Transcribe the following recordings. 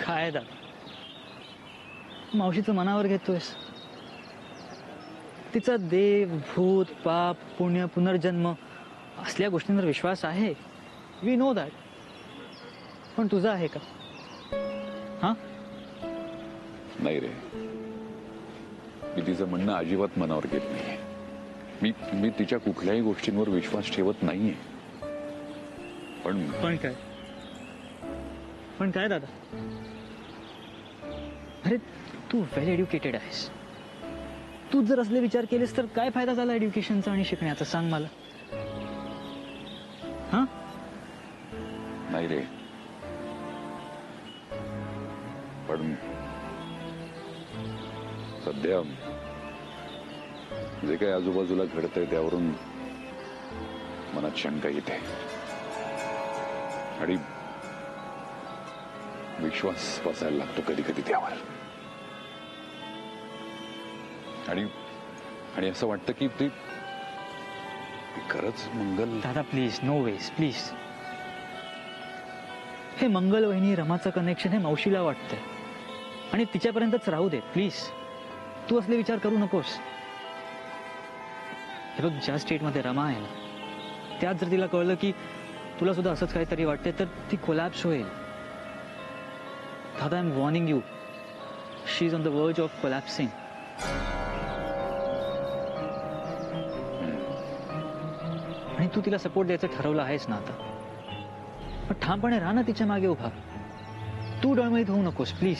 काय दादा, मावशीचं मनावर घेतोयस? तिचा देव, भूत, पाप, पुण्य, पुनर्जन्म असल्या गोष्टींवर विश्वास आहे. We know that. पण तुझा आहे का? हा? नाही रे, मी तिचं म्हणणं अजिबात मनावर घेत नाहीये. मी तिच्या कुठल्याही गोष्टींवर विश्वास ठेवत नाहीये. पण काय? पण काय दादा? अरे तू वेल एड्युकेटेड आहेस. तू जर असले विचार केलेस तर काय फायदा झाला एड्युकेशनचा आणि शिकण्याचा, सांग मला. हा? नाही रे, पण सध्या जे काही आजूबाजूला घडतंय त्यावरून मनात शंका येते आणि विश्वास बसायला लागतो कधी कधी त्यावर. आणि असं वाटतं की ते खरंच मंगल. दादा प्लीज, नो वेज, प्लीज. हे मंगल वहिनी रमाचं कनेक्शन हे मावशीला वाटतंय आणि तिच्यापर्यंतच राहू दे प्लीज. तू असले विचार करू नकोस. हे बघ, ज्या स्टेटमध्ये रमा आहे ना, त्यात जर तिला कळलं की तुला सुद्धा असंच काहीतरी वाटते तर ती कोलॅप्स होईल. दादा, I am warning you. She is on the verge of collapsing. आणि तू तिला सपोर्ट द्यायचं ठरवलं आहेस ना आता, पण ठामपणे राहा ना तिच्या मागे उभा. तू डळमळीत होऊ नकोस प्लीज.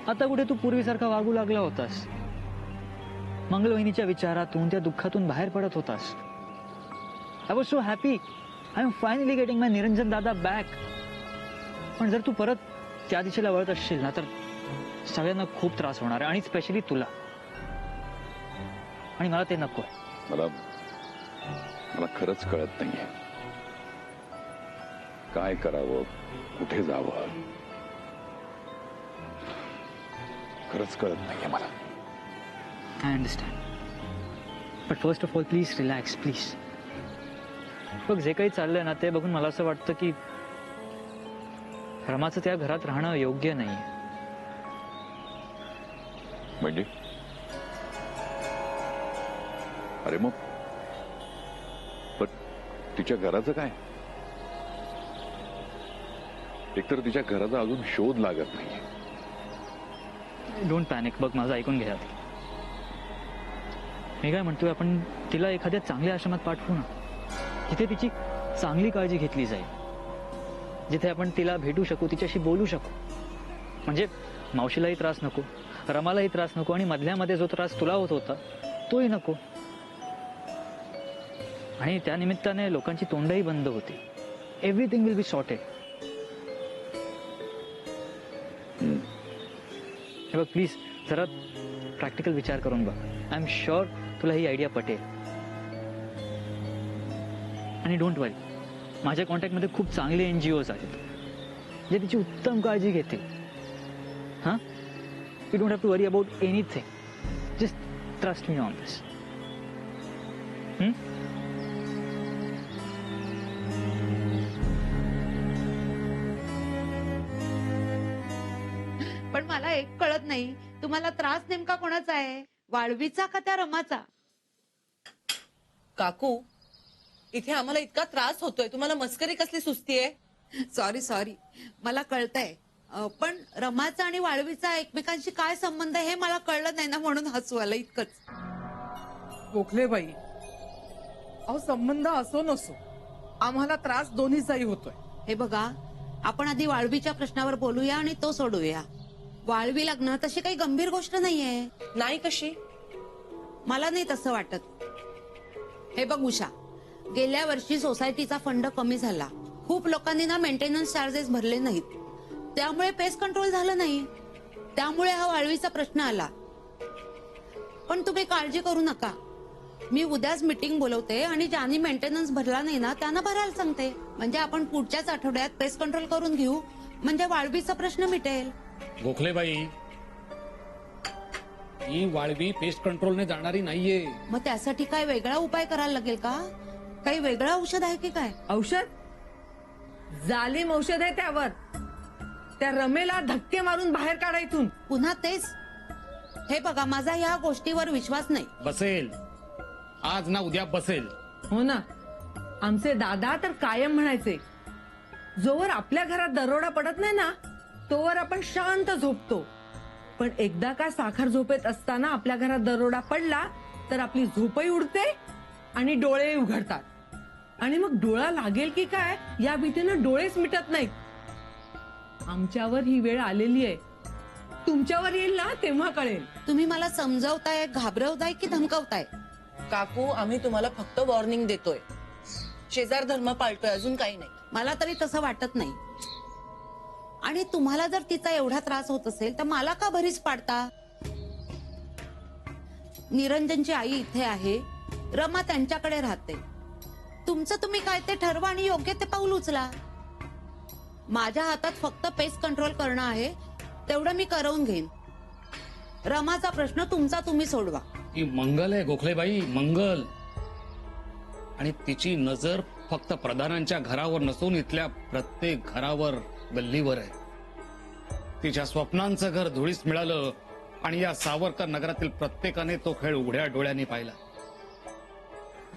आता कुठे तू पूर्वीसारखा वागू लागला होतास. मंगलवहिनीच्या विचारातून, त्या दुःखातून बाहेर पडत होतास. I was so happy. I am finally getting my Niranjan dada back. पण जर तू परत त्या दिशेला वळत असशील ना तर सगळ्यांना खूप त्रास होणार आहे, आणि स्पेशली तुला. आणि मला ते नको. मला खरंच कळत नाहीये काय करावं, कुठे जावं. खरंच कळत नाहीये मला. I understand. But first of all please relax, please. बघ, जे काही चाललंय ना ते बघून मला असं वाटतं की रमाचं त्या घरात राहणं योग्य नाही. म्हणजे अरे मग पण तिच्या घराचं काय? एकतर तिच्या घराचा अजून शोध लागत नाहीये. Don't panic. बघ, माझं ऐकून घ्या. मी काय म्हणतोय, आपण तिला एखाद्या चांगल्या आश्रमात पाठवू ना, जिथे तिची चांगली काळजी घेतली जाईल, जिथे आपण तिला भेटू शकू, तिच्याशी बोलू शकू. म्हणजे मावशीलाही त्रास नको, रमालाही त्रास नको, आणि मधल्यामध्ये जो त्रास तुला होत होता तोही नको. आणि त्या निमित्ताने लोकांची तोंडही बंद होती. Everything will be sorted. हे बघ, प्लीज जरा प्रॅक्टिकल विचार करून बघ. आय एम शुअर तुला ही आयडिया पटेल. आणि डोंट वरी, माझ्या कॉन्टॅक्टमध्ये खूप चांगले NGOs आहेत जे तिची उत्तम काळजी घेतील. हां, you don't have to worry about anything. Just trust me on this. पण मला एक कळत नाही, तुम्हाला त्रास नेमका कोणाचा आहे, वाळवीचा का त्या रमाचा? काकू, इथे आम्हाला इतका त्रास होतोय, तुम्हाला मस्करी कसली सुस्तीये? सॉरी, मला कळतंय. पण रमाचा आणि वाळवीचा एकमेकांशी काय संबंध आहे हे मला कळलं नाही ना, म्हणून हसू आलं इतकंच. गोखलेबाई, अहो संबंध असो नसो, आम्हाला त्रास दोन्हीचाही होतोय. हे बघा, आपण आधी वाळवीच्या प्रश्नावर बोलूया आणि तो सोडूया. वाळवी लग्न तशी काही गंभीर गोष्ट नाहीये. नाही कशी? मला नाही तसं वाटत. हे बघ उषा, गेल्या वर्षी सोसायटीचा फंड कमी झाला. खूप लोकांनी ना मेंटेनन्स चार्जेस भरले नाहीत, त्यामुळे पेस्ट कंट्रोल झालं नाही. त्यामुळे हा वाळवीचा प्रश्न आला. पण तुम्ही काळजी करू नका, मी उद्याच मीटिंग बोलवते आणि ज्यांनी मेंटेनन्स भरला नाही ना त्यांना भरायला सांगते. म्हणजे आपण पुढच्याच आठवड्यात पेस्ट कंट्रोल करून घेऊ, म्हणजे वाळवीचा प्रश्न मिटेल. गोखलेबाई, ही वाळवी पेस्ट कंट्रोलने जाणारी नाहीये. मग त्यासाठी काय वेगळा उपाय करायला लागेल का? काही वेगळं औषध आहे की काय? औषध? जालिम औषध आहे त्यावर. त्या रमेला धक्के मारून बाहेर काढा इथून. पुन्हा तेच. हे बघा, माझा या गोष्टीवर विश्वास नाही. बसेल, आज ना उद्या बसेल. हो ना, आमचे दादा तर कायम म्हणायचे, जोवर आपल्या घरात दरोडा पडत नाही ना तोवर आपण शांत झोपतो, पण एकदा का साखर झोपेत असताना आपल्या घरात दरोडा पडला तर आपली झोपही उडते आणि डोळेही उघडतात. आणि मग डोळा लागेल की काय या भीतीनं डोळेच मिटत नाहीत. आमच्यावर ही वेळ आलेली आहे, तुमच्यावर येईल ना तेव्हा कळेल. तुम्ही मला समजवताय, घाबरवताय की धमकवताय? काकू, आम्ही तुम्हाला फक्त वॉर्निंग देतोय. शेजार धर्म पाळतोय, अजून काही नाही. मला तरी तसं वाटत नाही. आणि तुम्हाला जर तिचा एवढा त्रास होत असेल तर मला का भरीच पाडता? निरंजनची आई इथे आहे, रमा त्यांच्याकडे राहते. तुमचं तुम्ही काय ते ठरवा आणि योग्य ते पाऊल उचला. माझ्या हातात फक्त पेस्ट कंट्रोल करणं आहे, तेवढं मी करवून घेईन. रमाचा प्रश्न तुमचा तुम्ही सोडवा. ती मंगल आहे गोखलेबाई, मंगल. आणि तिची नजर फक्त प्रधानांच्या घरावर नसून इथल्या प्रत्येक घरावर, गल्लीवर आहे. तिच्या स्वप्नांचं घर धुळीस मिळालं आणि या सावरकर नगरातील प्रत्येकाने तो खेळ उघड्या डोळ्यांनी पाहिला.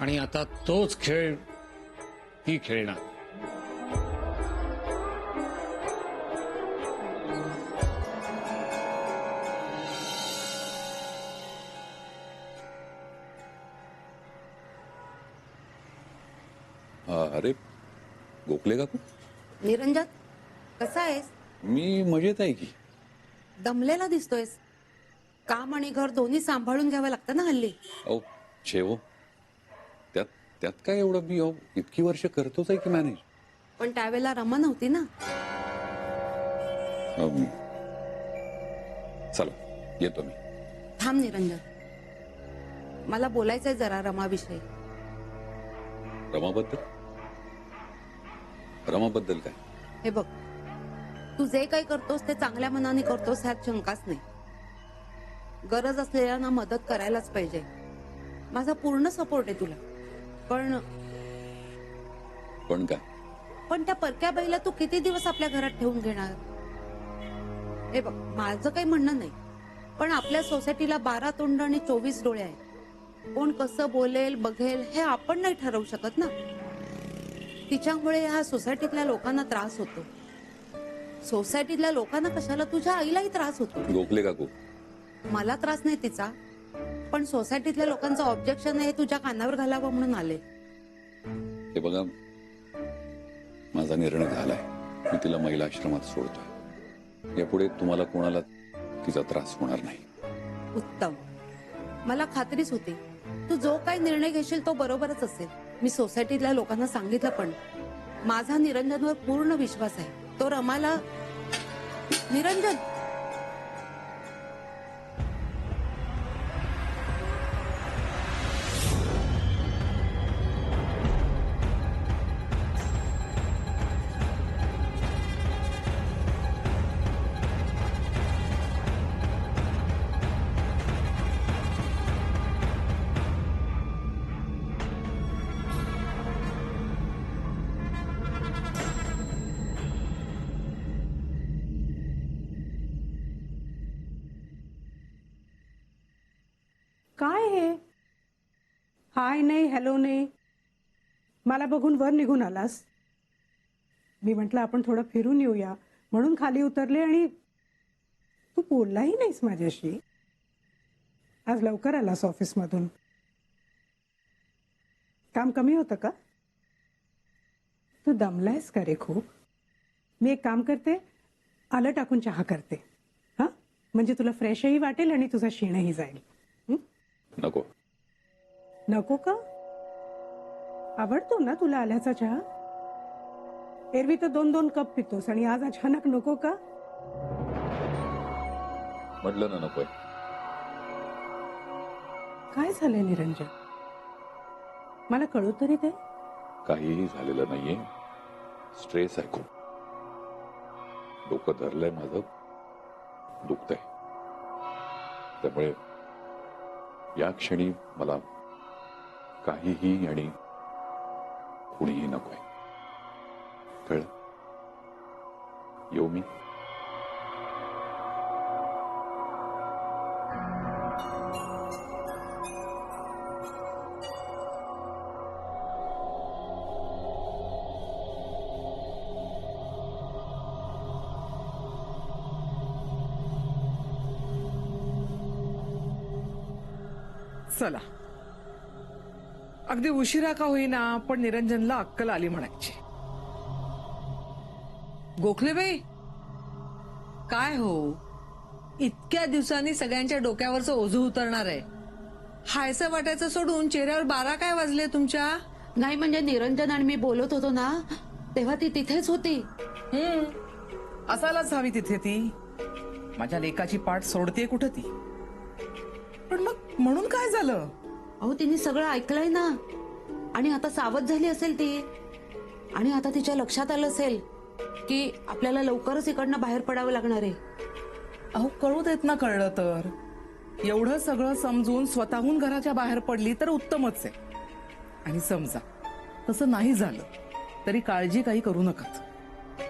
आणि आता तोच खेळ ती खेळणार. अरे गोखले काकू, निरंजन, कसा आहेस? मी मजेत आहे की. दमलेला दिसतोयस. काम आणि घर दोन्ही सांभाळून घ्यावं लागतं ना हल्ली. अहो शेव, त्यात त्यात काय एवढं, मी इतकी वर्ष करतोच आहे की मॅनेज. पण त्यावेळेला रमा नव्हती ना. चला येतो मी. थांब निरंजन, मला बोलायचंय जरा रमाविषयी. रमाबद्दल काय? हे बघ, तू जे काही करतोस ते चांगल्या मनाने करतोस, ह्यात शंकाच नाही. गरज असलेल्यांना मदत करायलाच पाहिजे. माझा पूर्ण सपोर्ट आहे तुला. पण काय? पण त्या परक्या बाईला तू किती दिवस आपल्या घरात ठेवून घेणार? हे बघ, माझं काही म्हणणं नाही, पण आपल्या सोसायटीला 12 तोंड आणि 24 डोळे आहेत. कोण कसं बोलेल बघेल हे आपण नाही ठरवू शकत ना. तिच्यामुळे ह्या सोसायटीतल्या लोकांना त्रास होतो. सोसायटीतल्या लोकांना कशाला, तुझ्या आईलाही त्रास होतो. गोखले काकू, मला त्रास नाही तिचा, पण सोसायटीतल्या लोकांचं ऑब्जेक्शन आहे, तुझ्या कानावर घालावं म्हणून आले. हे बघा, माझा निर्णय झालाय. मी तिला महिला आश्रमात सोडतोय. यापुढे तुम्हाला कोणाला तिचा त्रास होणार नाही. उत्तम. मला खात्रीच होती तू जो काही निर्णय घेशील तो बरोबरच असेल. मी सोसायटीतल्या लोकांना सांगितलं, पण माझा निरंजनवर पूर्ण विश्वास आहे. तो रमाला. निरंजन, काय हे? हाय नाही, हॅलो नाही. मला बघून वर निघून आलास. मी म्हटलं आपण थोडं फिरून येऊया म्हणून खाली उतरले आणि तू बोललाही नाहीस माझ्याशी. आज लवकर आलास ऑफिसमधून. काम कमी होतं का? तू दमलायस का रे खूप? मी एक काम करते, आलं टाकून चहा करते. हा, म्हणजे तुला फ्रेशही वाटेल आणि तुझा शीणही जाईल. नको. नको का? आवडतो ना तुला आल्याचा चहा? एरवी तर 2-2 कप पितोस आणि आज अचानक नको का? म्हटलं ना नकोय. काय झालंय निरंजन? मला कळू तरी दे. काहीही झालेलं नाहीये. स्ट्रेस आहे खूप. डोकं धरलंय माझं, दुखतंय. त्यामुळे या क्षणी मला काहीही आणि कुणीही नकोय. कळलं? येऊ मी? चला, अगदी उशिरा का होईना पण निरंजनला अक्कल आली म्हणायची. गोखलेबाई, काय हो, इतक्या दिवसांनी सगळ्यांच्या डोक्यावरचं ओझं उतरणार आहे. हायचं वाटायचं सोडून चेहऱ्यावर 12 काय वाजले तुमच्या? नाही म्हणजे निरंजन आणि मी बोलत होतो ना तेव्हा ती तिथेच होती. असायलाच हवी तिथे ती. माझ्या लेकाची पाठ सोडते कुठं ती. पण मग म्हणून काय झालं? अहो तिने सगळं ऐकलंय ना आणि आता सावध झाली असेल ती. आणि आता तिच्या लक्षात आलं असेल की आपल्याला लवकरच इकडनं बाहेर पडावं लागणार आहे. अहो कळू देत ना, कळलं तर. एवढं सगळं समजून स्वतःहून घराच्या बाहेर पडली तर उत्तमच आहे. आणि समजा तसं नाही झालं तरी काळजी काही करू नका.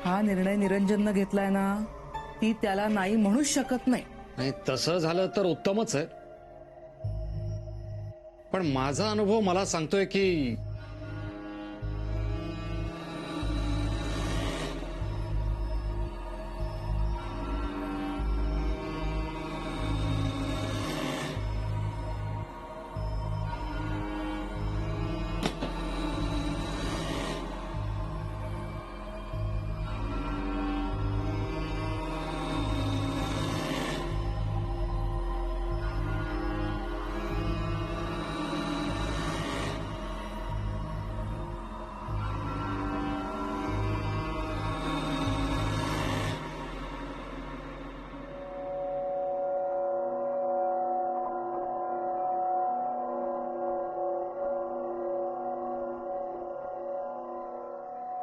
हा निर्णय निरंजननं घेतलाय ना, ती त्याला नाही म्हणूच शकत नाही. नाही, तसं झालं तर उत्तमच आहे. पण माझा अनुभव मला सांगतोय की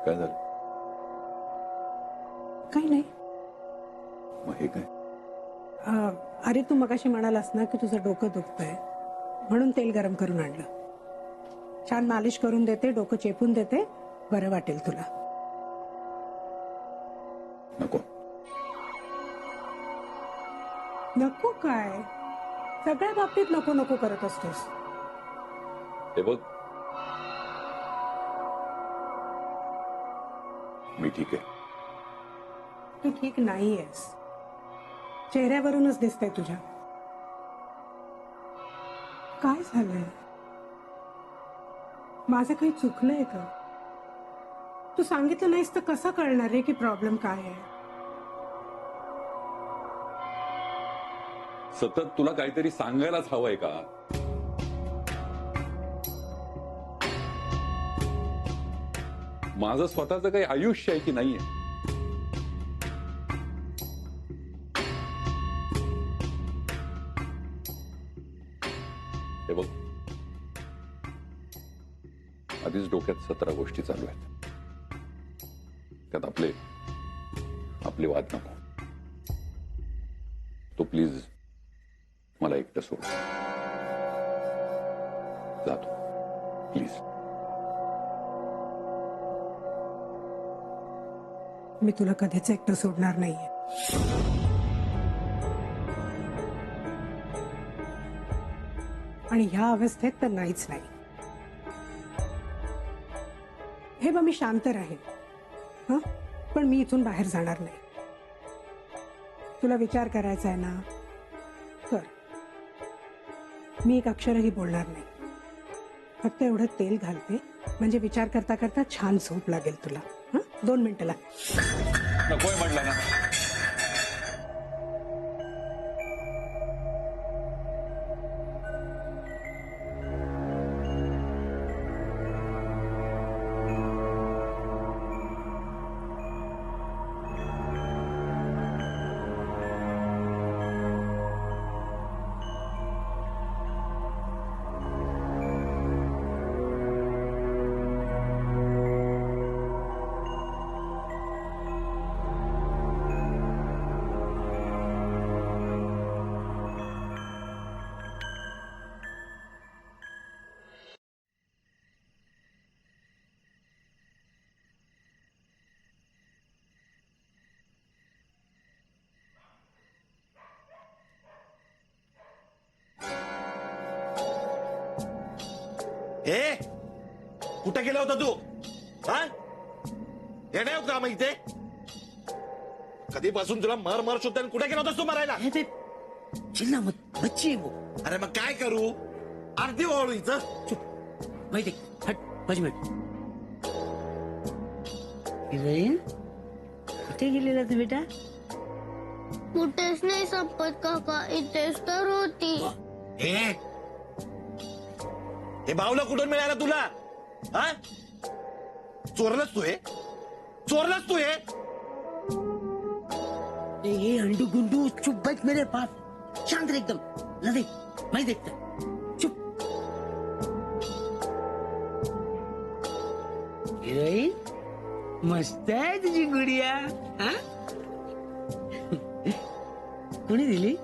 काय झालं? काही नाही. मग हे काय? अरे तू मगाशी म्हणालास ना की तुझं डोकं दुखतंय म्हणून तेल गरम करून आणलं. छान मालिश करून देते, डोकं चेपून देते, बरं वाटेल तुला. नको. नको काय? सगळ्या बाबतीत नको नको करत असतोस. हे बघ, मी ठीक आहे. तू ठीक नाहीयेस, चेहऱ्यावरूनच दिसतंय तुझ्या. काय झालंय? माझं काही चुकलंय का? तू सांगितलं नाहीस तर कसं कळणार रे की प्रॉब्लेम काय आहे? सतत तुला काहीतरी सांगायलाच हवंय का? माझं स्वतःचं काही आयुष्य आहे की नाहीये? हे बघ, आधीच डोक्यात 17 गोष्टी चालू आहेत. त्यात आपले वाद नको. तो प्लीज मला एकटं सोड. जातो प्लीज. मी तुला कधीच एकटं सोडणार नाहीये. आणि ह्या अवस्थेत तर नाहीच नाही. हे बघ, मी शांत राहीन हं, पण मी इथून बाहेर जाणार नाही. तुला विचार करायचा आहे ना, कर. मी एक अक्षरही बोलणार नाही. फक्त एवढं तेल घालते म्हणजे विचार करता करता छान झोप लागेल तुला. 2 मिनिटं लाग. नकोय म्हटलं ना. ए, कुठे गेला होता तू? हा, येणे हो का मग इथे? कधीपासून तुला मर शोधते? कुठे गेला होतास तू मरायला? चिल्ला मत, बच्ची है वो. अरे मग काय करू? अर्धी ओवाळू हिचं. माहिती हट माझी भेट हिरोईन कुठे गेलेला तू बेटा? कुठेच नाही संपत काका, इथेच तर होती. हे बावला कुठून मिळाला तुला? हा चोरलंच तू हे? चोरलंच तू हे? ये अंडू गुंडू चुप बैठ मेरे पास, शांत रह एकदम. लदे मैं देखता चुप. हिरोईन मस्त आहे तुझी गुडिया. हा कोणी दिली?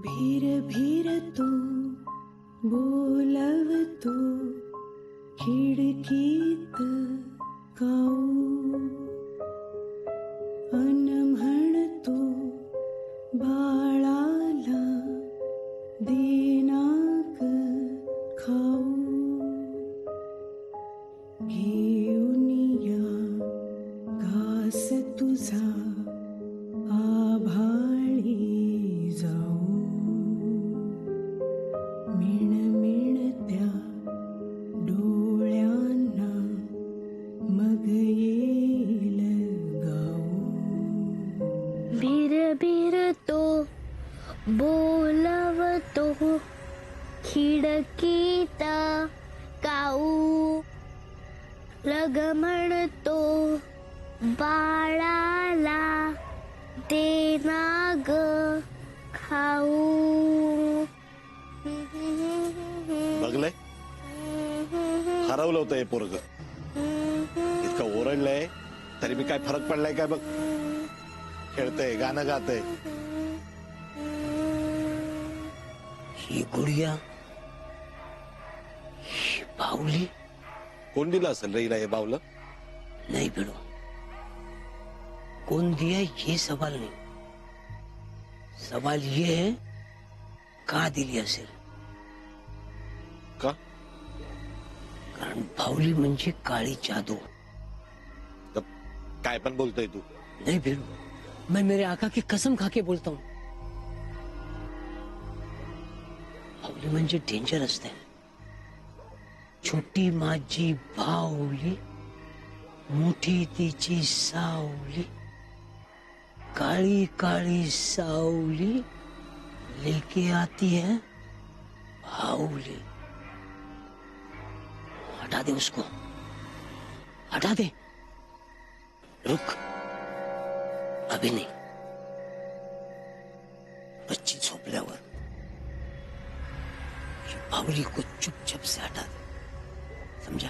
भीर भीर तू बोलवतो खिडकीत काऊ अन म्हणतो बाळाला देनाक खाऊ घेऊन या घास तुझा आभाळी जाऊ मिणमिणत्या डोळ्यांना मग येईल गाऊ. भीर भीर तो बोलवतो खिडकीत काऊ लग म्हणतो बाळाला देना ग खाऊ. बघलंय हरवलं होतं हे पोरग. इतकं ओरडलंय तरी मी काय फरक पडलाय काय बघ. खेळतय गाणं गातय. ही गुडिया ही बावली कोण दिलं असेल रे हिला हे बावलं? नहीं बेड़ो, कौन दिया ये सवाल नहीं. सवाल ये है का दिली असेल. का? कारण बावली म्हणजे काळी जादू. काय पण बोलतोय तू? नहीं बेड़ो, मैं मेरे आका की कसम खा के बोलता हूँ. बावली म्हणजे डेंजर असते. छोटी माझी बावली मोठी तिची सावली काळी काळी सावली लेके आती है बावली. हटा दे उसको, हटा दे. रुक अभी नहीं, बच्ची झोपल्यावर ये बावली को चुपचाप से हटा दे. समझा?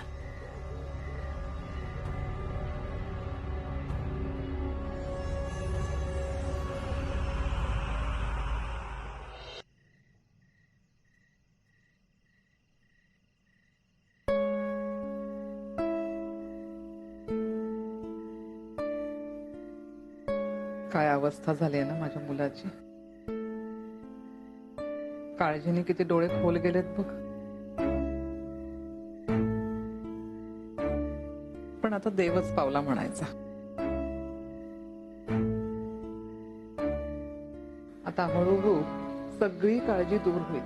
काय अवस्था झाली आहे ना माझ्या मुलाची. काळजीने किती डोळे खोल गेलेत बघ. पण आता देवच पावला म्हणायचा. आता हळूहळू सगळी काळजी दूर होईल,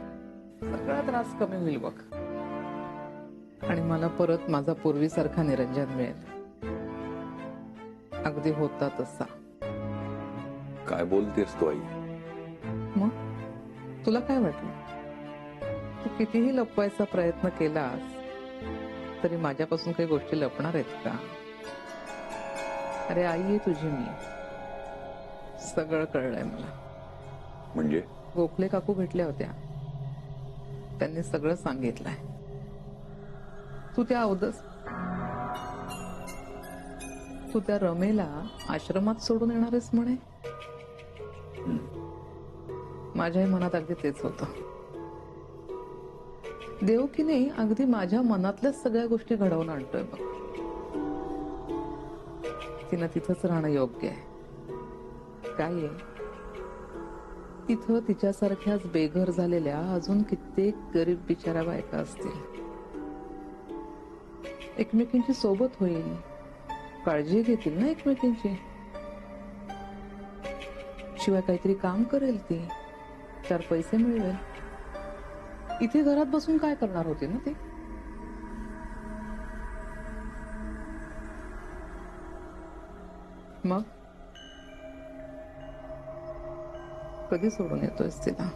सगळा त्रास कमी होईल बघ. आणि मला परत माझा पूर्वीसारखा निरंजन मिळेल, अगदी होता तसा. काय बोलतेस तू आई? मग तुला काय वाटलं? तू कितीही लपवायचा प्रयत्न केलास तरी माझ्यापासून काही गोष्टी लपणार आहेत का? अरे आई आहे तुझी मी. सगळं कळलंय मला. म्हणजे गोखले काकू भेटल्या होत्या, त्यांनी सगळं सांगितलंय. तू त्या रमेला आश्रमात सोडून येणार आहेस म्हणे. माझ्याही मनात अगदी तेच होतं. देव की नाही अगदी माझ्या मनातल्याच सगळ्या गोष्टी घडवून आणतोय बघ. तिनं तिथंच राहणं योग्य आहे. काय आहे तिथं तिच्यासारख्याच बेघर झालेल्या अजून कित्येक गरीब बिचाऱ्या बायका असतील. एकमेकींची सोबत होईल, काळजी घेतील ना एकमेकींची. शिवाय काहीतरी काम करेल ती, 4 पैसे मिळवेल. इथे घरात बसून काय करणार होती ना ती. मग कधी सोडून येतोयस तिला.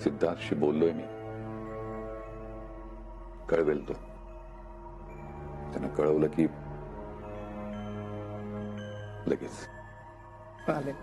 सिद्धार्थशी बोललोय मी, कळवेल तो. त्यानं कळवलं की लगेच. चालेल.